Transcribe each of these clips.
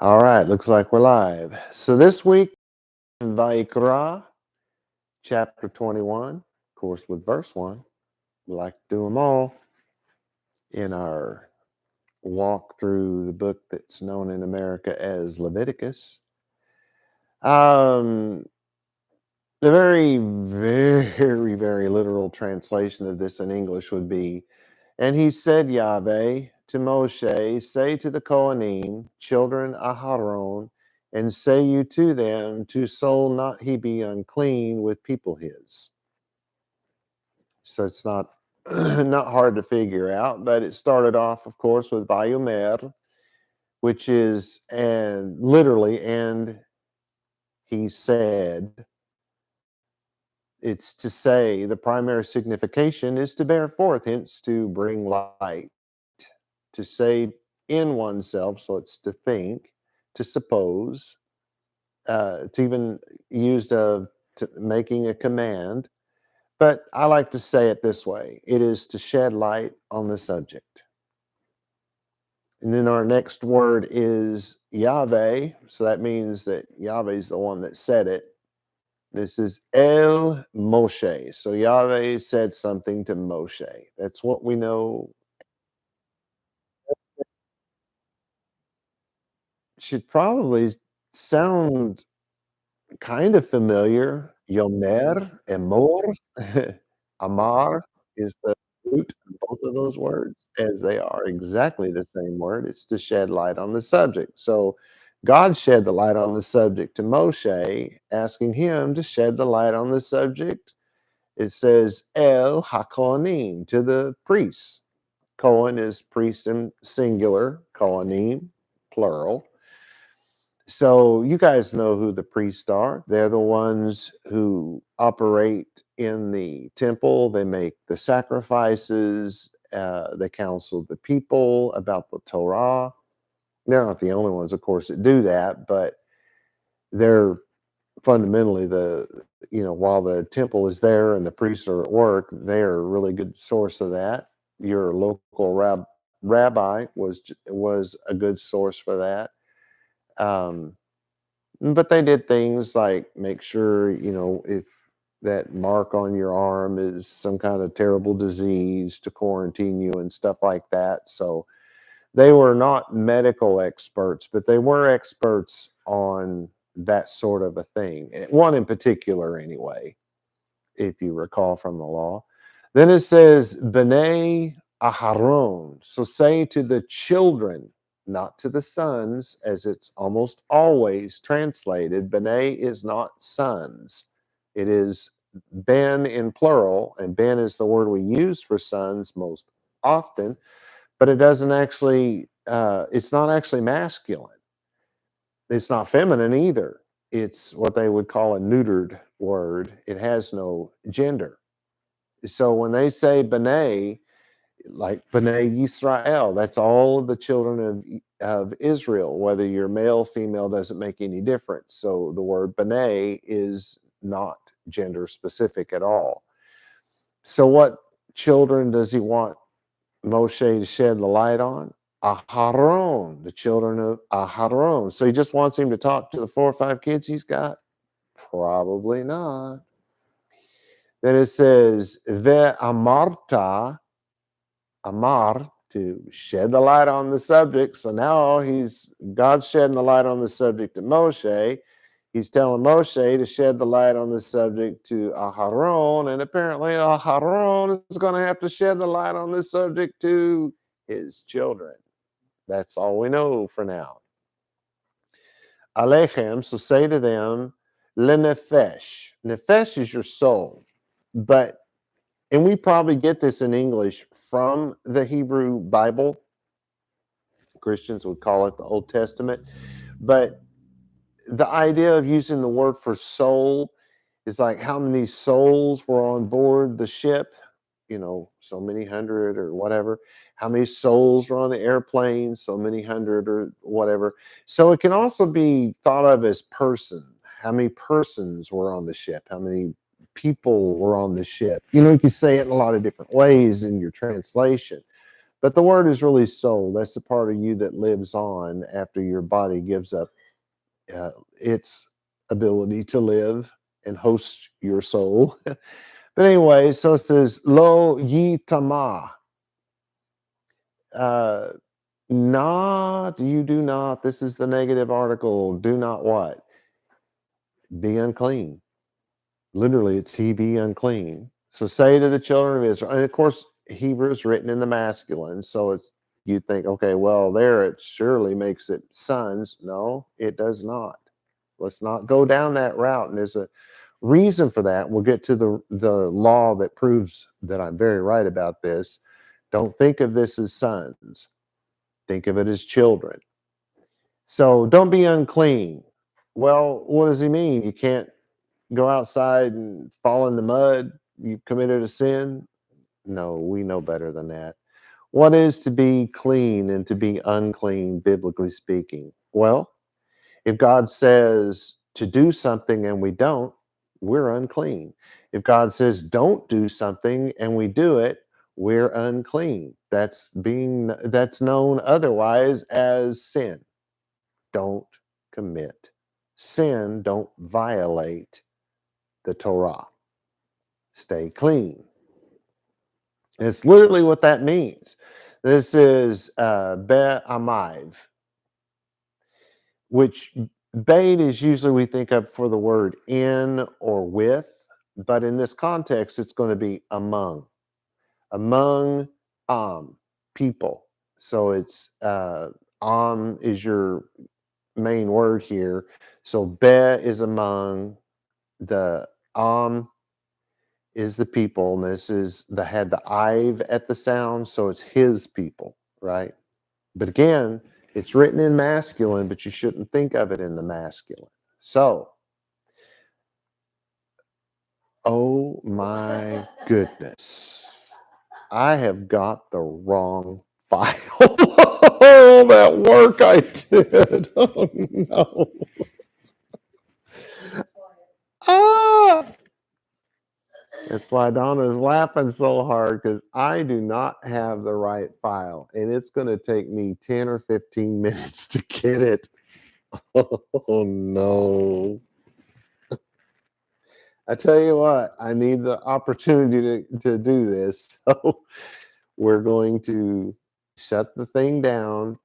All right, looks like we're live. So this week in vaYiqra, chapter 21, of course, with verse 1, we like to do them all in our walk through the book that's known in America as Leviticus. Um, the very literal translation of this in English would be, and he said, Yahweh, to Moshe, say to the Kohanim, children Aharon, and say you to them, to soul not he be unclean with people his. So it's not not hard to figure out, but it started off, of course, with vayomer, which is and literally, and he said. It's to say the primary signification is to bear forth, hence to bring light, to say in oneself, so it's to think, to suppose. It's even used of making a command, but I like to say it this way: it is to shed light on the subject. And then our next word is Yahweh, so that means that Yahweh is the one that said it. This is El Moshe. So Yahweh said something to Moshe. That's what we know. Should probably sound kind of familiar. Yomer, Emor, Amar is the root of both of those words, as they are exactly the same word. It's to shed light on the subject. So God shed the light on the subject to Moshe, asking him to shed the light on the subject. It says El HaKohanim, to the priests. Kohen is priest in singular, Kohanim, plural. So you guys know who the priests are. They're the ones who operate in the temple. They make the sacrifices. They counsel the people about the Torah. They're not the only ones, of course, that do that, but they're fundamentally while the temple is there and the priests are at work, they're a really good source of that. Your local rabbi was a good source for that. Um, but they did things like make sure, if that mark on your arm is some kind of terrible disease, to quarantine you and stuff like that. So they were not medical experts, but they were experts on that sort of a thing. One in particular, anyway, if you recall from the law. Then it says, B'nai Aharon. So say to the children, not to the sons, as it's almost always translated. B'nai is not sons. It is ben in plural, and ben is the word we use for sons most often, but it doesn't actually, it's not actually masculine. It's not feminine either. It's what they would call a neutered word. It has no gender. So when they say B'nai, like B'nai Yisrael, that's all of the children of Israel, whether you're male, female, doesn't make any difference. So the word B'nai is not gender specific at all. So what children does he want Moshe to shed the light on? Aharon, the children of Aharon. So he just wants him to talk to the 4 or 5 kids he's got? Probably not. Then it says, Ve amarta, amar, to shed the light on the subject. So now God's shedding the light on the subject to Moshe. He's telling Moshe to shed the light on the subject to Aharon, and apparently Aharon is going to have to shed the light on the subject to his children. That's all we know for now. Alechem, so say to them, lenefesh. Nefesh is your soul. And we probably get this in English from the Hebrew Bible. Christians would call it the Old Testament. But the idea of using the word for soul is like how many souls were on board the ship, so many hundred or whatever. How many souls were on the airplane, so many hundred or whatever. So it can also be thought of as person. How many persons were on the ship? How many people were on the ship? You can say it in a lot of different ways in your translation. But the word is really soul. That's the part of you that lives on after your body gives up its ability to live and host your soul. But anyway, so it says, Lo yi tama. Uh, Not, you do not. This is the negative article. Do not what? Be unclean. Literally, it's he be unclean. So say to the children of Israel, and of course, Hebrew is written in the masculine. So it's, you think, okay, well, there it surely makes it sons. No, it does not. Let's not go down that route. And there's a reason for that. We'll get to the law that proves that I'm very right about this. Don't think of this as sons. Think of it as children. So don't be unclean. Well, what does he mean? You can't go outside and fall in the mud? You've committed a sin? No, we know better than that. What is to be clean and to be unclean, biblically speaking? Well, if God says to do something and we don't, we're unclean. If God says don't do something and we do it, we're unclean. That's known otherwise as sin. Don't commit sin. Don't violate the Torah. Stay clean. It's literally what that means. This is be'amiv, which bait is usually we think of for the word in or with, but in this context, it's going to be among people. So it's is your main word here. So be is among, the is the people, and this is the had the ive at the sound, so it's his people, right? But again, it's written in masculine, but you shouldn't think of it in the masculine. So, oh my goodness, I have got the wrong file. Oh, that work I did. Oh no. Ah! It's why Donna's laughing so hard because I do not have the right file, and it's going to take me 10 or 15 minutes to get it. Oh no. I tell you what, I need the opportunity to do this. So we're going to shut the thing down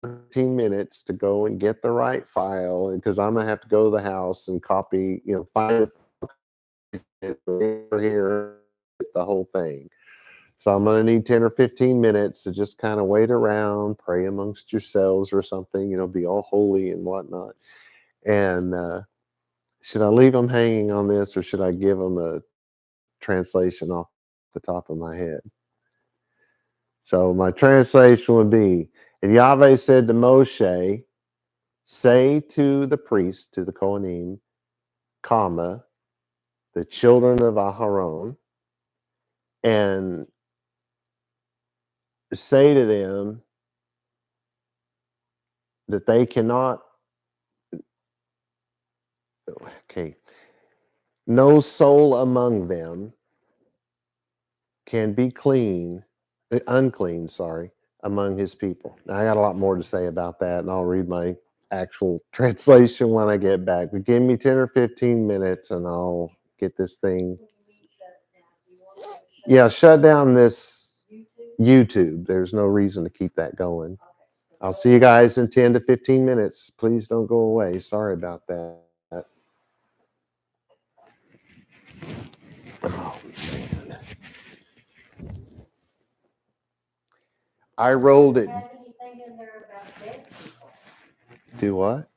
15 minutes to go and get the right file, because I'm gonna have to go to the house and copy, find it here, the whole thing. So I'm going to need 10 or 15 minutes to just kind of wait around, pray amongst yourselves or something, be all holy and whatnot. And should I leave them hanging on this, or should I give them the translation off the top of my head? So my translation would be, and Yahweh said to Moshe, say to the priest, to the Kohanim, comma, the children of Aharon, and say to them that they cannot, okay, no soul among them can be unclean, sorry, among his people. Now, I got a lot more to say about that, and I'll read my actual translation when I get back. But give me 10 or 15 minutes, and I'll get this thing. Yeah, shut down this YouTube. There's no reason to keep that going. I'll see you guys in 10 to 15 minutes. Please don't go away. Sorry about that. Oh, man. I rolled it. Do what?